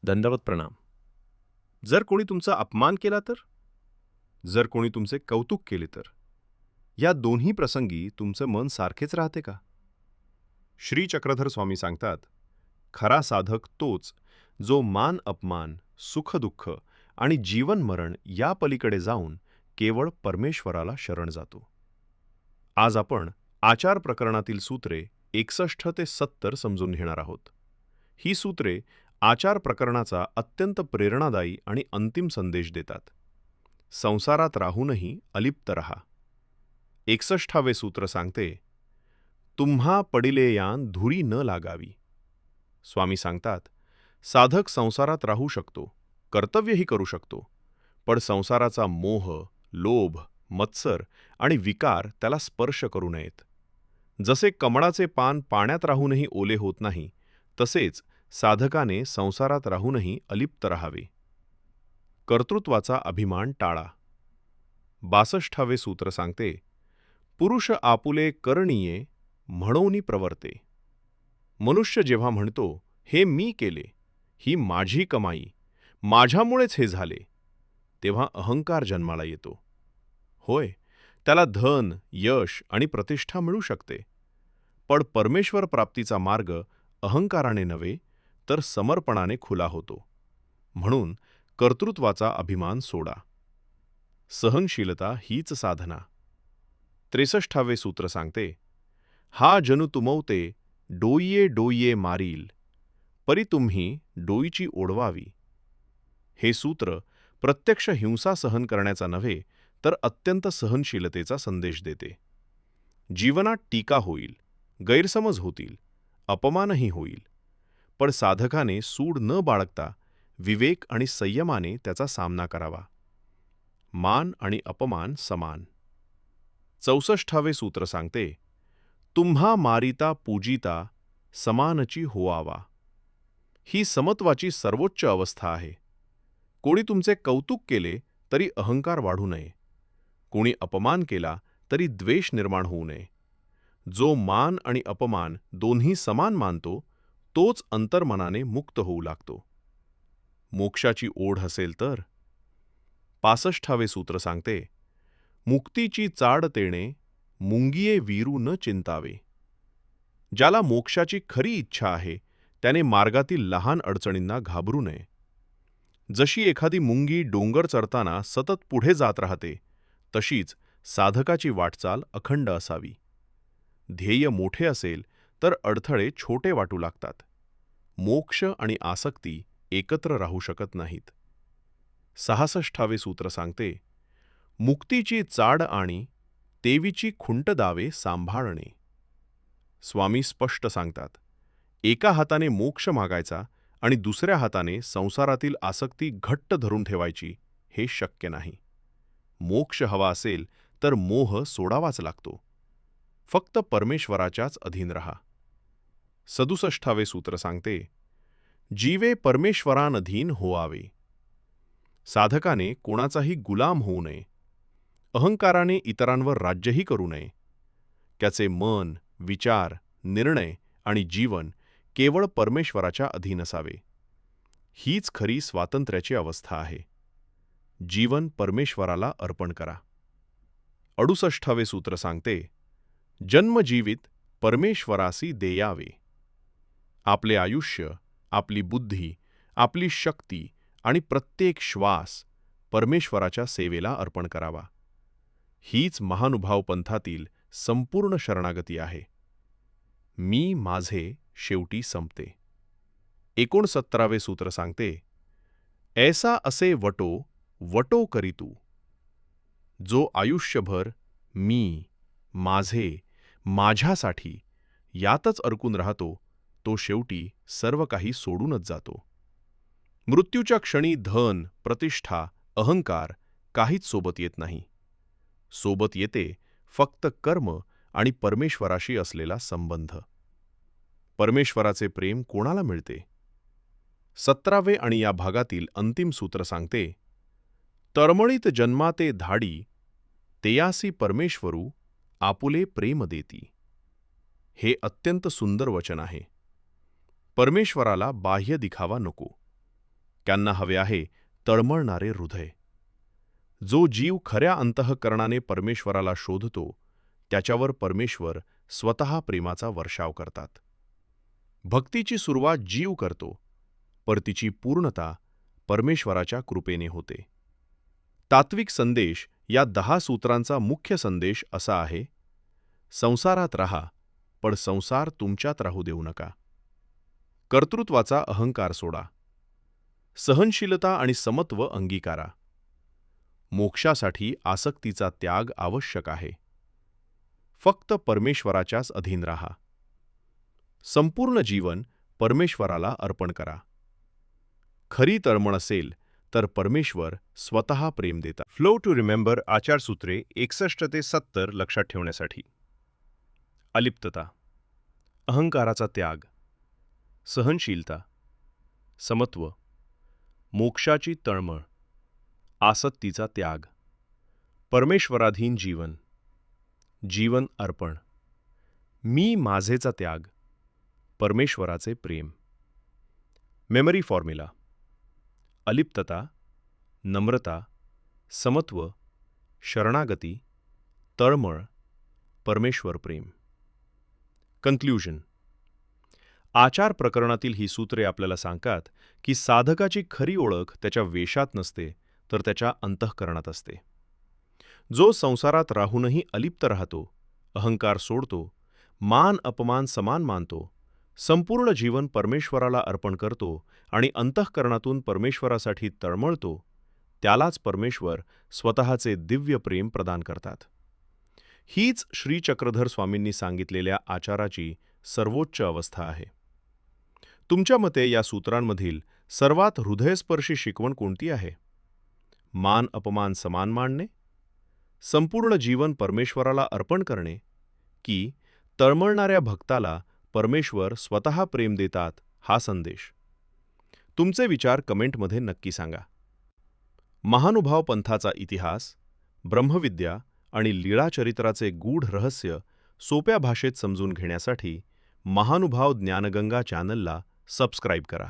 दंडवत प्रणाम. जर कोणी तुमचा अपमान केला तर? जर कोणी तुमचे कौतुक केले तर? या दोन्ही प्रसंगी तुमचं मन सारखेच राहते का? श्री चक्रधर स्वामी सांगतात, खरा साधक तोच जो मान अपमान, सुखदुःख आणि जीवन मरण या पलीकडे जाऊन केवळ परमेश्वराला शरण जातो. आज आपण आचार प्रकरणातील सूत्रे 61 ते 70 समजून घेणार आहोत. ही सूत्रे आचार प्रकरणाचा अत्यंत प्रेरणादायी आणि अंतिम संदेश देतात. संसारात राहूनही अलिप्त रहा. 61वे सूत्र सांगते, तुम्हा पडिलेयान धुरी न लागावी. स्वामी सांगतात, साधक संसारात राहू शकतो, कर्तव्यही करू शकतो, पण संसाराचा मोह, लोभ, मत्सर आणि विकार त्याला स्पर्श करू नयेत. जसे कमळाचे पान पाण्यात राहूनही ओले होत नाही, तसेच साधकाने संसारात राहूनही अलिप्त राहावे. कर्तृत्वाचा अभिमान टाळा. 62वे सूत्र सांगते, पुरुष आपुले करणीये म्हणोनी प्रवर्ते. मनुष्य जेव्हा म्हणतो, हे मी केले, ही माझी कमाई, माझ्यामुळेच हे झाले, तेव्हा अहंकार जन्माला येतो. होय, त्याला धन, यश आणि प्रतिष्ठा मिळू शकते, पण परमेश्वर प्राप्तीचा मार्ग अहंकाराने नव्हे तर समर्पणाने खुला होतो. म्हणून कर्तृत्वाचा अभिमान सोडा. सहनशीलता हीच साधना. 63वे सूत्र सांगते, हा जनु तुमवते डोईये डोईये मारील, परी तुम्ही डोईची ओढवावी. हे सूत्र प्रत्यक्ष हिंसा सहन करण्याचा नव्हे तर अत्यंत सहनशीलतेचा संदेश देते. जीवनात टीका होईल, गैरसमज होतील, अपमानही होईल, पण साधकाने सूड न बाळगता विवेक आणि संयमाने त्याचा सामना करावा. मान आणि अपमान समान. 64वे सूत्र सांगते, तुम्हा मारिता पूजिता समानची होवावा. ही समत्वाची सर्वोच्च अवस्था आहे. कोणी तुमचे कौतुक केले तरी अहंकार वाढू नये. कोणी अपमान केला तरी द्वेष निर्माण होऊ नये. जो मान आणि अपमान दोन्ही समान मानतो, तोच अंतर्मनाने मुक्त होऊ लागतो. मोक्षाची ओढ असेल तर? 65वे सूत्र सांगते, मुक्तीची चाड तेणे मुंगिये वीरू न चिंतावे. ज्याला मोक्षाची खरी इच्छा आहे, त्याने मार्गातील लहान अडचणींना घाबरू नये. जशी एखादी मुंगी डोंगर चढताना सतत पुढे जात राहते, तशीच साधकाची वाटचाल अखंड असावी. ध्येय मोठे असेल तर अडथळे छोटे वाटू लागतात. मोक्ष आणि आसक्ती एकत्र राहू शकत नाहीत. 66वे सूत्र सांगते, मुक्तीची चाड आणि तेवीची खुंट दावे सांभाळणे. स्वामी स्पष्ट सांगतात, एका हाताने मोक्ष मागायचा आणि दुसऱ्या हाताने संसारातील आसक्ती घट्ट धरून ठेवायची, हे शक्य नाही. मोक्ष हवा असेल तर मोह सोडावाच लागतो. फक्त परमेश्वराच्याच अधीन रहा. 67वे सूत्र सांगते, जीवे परमेश्वरानधीन होवावे. साधकाने कोणाचाही गुलाम होऊ नये. अहंकाराने इतरांवर राज्यही करू नये. त्याचे मन, विचार, निर्णय आणि जीवन केवळ परमेश्वराच्या अधीन असावे. हीच खरी स्वातंत्र्याची अवस्था आहे. जीवन परमेश्वराला अर्पण करा. 68वे सूत्र सांगते, जन्मजीवित परमेश्वरासी देयावे. आपले आयुष्य, आपली बुद्धी, आपली शक्ती आणि प्रत्येक श्वास परमेश्वराच्या सेवेला अर्पण करावा. हीच महानुभाव पंथातील संपूर्ण शरणागती आहे. मी माझे शेवटी संपते. 69वे सूत्र सांगते, ऐसा असे वटो वटो करीतू. जो आयुष्यभर मी, माझे, माझ्यासाठी यातच अडकून राहतो, तो शेवटी सर्व काही सोडूनच जातो. मृत्यूच्या क्षणी धन, प्रतिष्ठा, अहंकार काहीच सोबत येत नाही. सोबत येते फक्त कर्म आणि परमेश्वराशी असलेला संबंध. परमेश्वराचे प्रेम कोणाला मिळते? 17वे आणि या भागातील अंतिम सूत्र सांगते, तळमळीत जन्माते धाडी, तेयासी परमेश्वरू आपुले प्रेम देती. हे अत्यंत सुंदर वचन आहे. परमेश्वराला बाह्य दिखावा नको. त्यांना हवे आहे तळमळणारे हृदय. जो जीव खऱ्या अंतःकरणाने परमेश्वराला शोधतो त्याच्यावर परमेश्वर स्वतः प्रेमाचा वर्षाव करतात. भक्तीची सुरुवात जीव करतो, पर तिची पूर्णता परमेश्वराच्या कृपेने होते. तात्विक संदेश या 10 सूत्रांचा मुख्य संदेश असा आहे: संसारात राहा, पण संसार तुमच्यात राहू देऊ नका. कर्तृत्वाचा अहंकार सोडा. सहनशीलता आणि समत्व अंगीकारा. मोक्षासाठी आसक्तीचा त्याग आवश्यक आहे. फक्त परमेश्वराच्याच अधीन राहा. संपूर्ण जीवन परमेश्वराला अर्पण करा. खरी तळमळ असेल तर परमेश्वर स्वतः प्रेम देतात. फ्लो टू रिमेंबर आचारसूत्रे 61 ते 70 लक्षात ठेवण्यासाठी. अलिप्तता, अहंकाराचा त्याग, सहनशीलता, समत्व, मोक्षाची तळमळ, आसक्तीचा त्याग, परमेश्वराधीन जीवन, जीवन अर्पण, मी माझेचा त्याग, परमेश्वराचे प्रेम. मेमरी फॉर्म्युला: अलिप्तता, नम्रता, समत्व, शरणागती, तळमळ, परमेश्वर प्रेम. कन्क्ल्यूजन: आचार प्रकरणातील ही सूत्रे आपल्याला सांगतात की साधकाची खरी ओळख त्याच्या वेशात नसते, तर त्याच्या अंतःकरणात असते. जो संसारात राहूनही अलिप्त राहतो, अहंकार सोडतो, मान अपमान समान मानतो, संपूर्ण जीवन परमेश्वराला अर्पण करतो आणि अंतःकरणातून परमेश्वरासाठी तळमळतो, त्यालाच परमेश्वर स्वतःचे दिव्य प्रेम प्रदान करतात. हीच श्री चक्रधर स्वामींनी सांगितलेल्या आचाराची सर्वोच्च अवस्था आहे. तुमच्या मते या सूत्रांमधील सर्वात हृदयस्पर्शी शिकवण कोणती आहे? मान अपमान समान मानणे, संपूर्ण जीवन परमेश्वराला अर्पण करणे, की तळमळणाऱ्या भक्ताला परमेश्वर स्वतः प्रेम देतात हा संदेश? तुमचे विचार कमेंटमध्ये नक्की सांगा. महानुभाव पंथाचा इतिहास, ब्रह्मविद्या आणि लीळाचरित्राचे गूढ रहस्य सोप्या भाषेत समजून घेण्यासाठी महानुभाव ज्ञानगंगा चॅनलला सबस्क्राईब करा.